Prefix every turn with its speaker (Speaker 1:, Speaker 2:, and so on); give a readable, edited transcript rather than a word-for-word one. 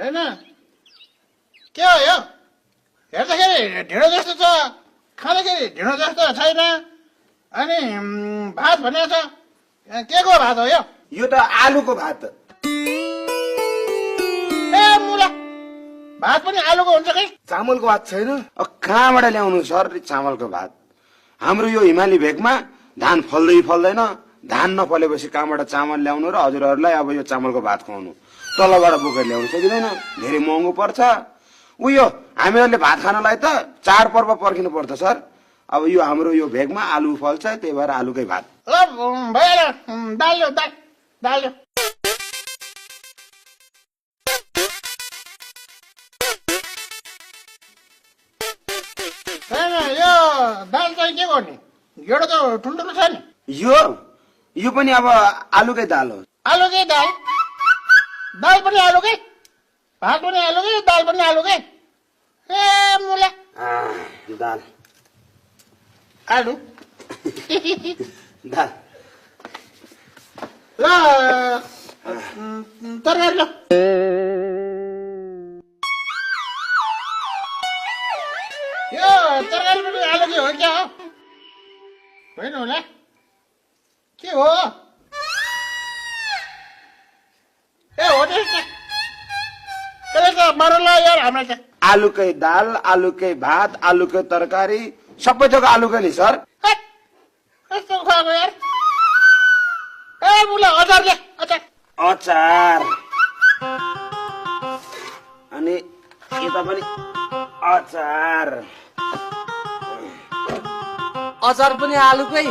Speaker 1: होइन के हो यो हेर्दाखेरि ढिँडो जस्तो छ खाँदाखेरि ढिँडो जस्तो छैन अनि भात भनेको छ के को भात हो यो
Speaker 2: यो त आलुको भात
Speaker 1: ए मुला भात पनि आलुको हुन्छ कि
Speaker 2: चामलको भात छैन कहाँबाट ल्याउनु सर चामलको भात हाम्रो यो हिमाली भेगमा धान फल्दैन धान नफलेपछि कहाँबाट चामल ल्याउनु र हजुरहरूलाई अब यो चामलको भात खुवाउनु तलबाट बोकेर ल्याउनु सकिँदैन धेरै महँगो पर्छ उयो हामीहरूले भात खानलाई त चाडपर्व पर्खिनु पर्छ सर अब यो हाम्रो यो भेगमा आलु फल्छ त्यही भएर आलुकै भात
Speaker 1: ल भइहाल्यो दाल ल्याऊ दाल ल्याऊ यो दाल चाहिँ के गर्ने गेडो त ठुल्ठुलो छ नि
Speaker 2: यो पनि अब आलुकै दाल हो
Speaker 1: आलुकै दाल पनि आलुकै भात पनि आलुकै दाल पनि आलुकै ए मुला
Speaker 2: दाल
Speaker 1: आलु
Speaker 2: दाल
Speaker 1: ल तरकारी ल यो तरकारी पनि आलुकै हो क्या हो होइन होला के हो ए हो त्यसले त मरला यार हामीलाई त
Speaker 2: आलुकै दाल आलुकै भात आलुकै तरकारी सबै थोक आलुकै नि सर
Speaker 1: कस्तो खुवाएको यार ए मुला अचार ल्या
Speaker 2: अचार अनि यता पनि अचार
Speaker 3: अचार पनि आलुकै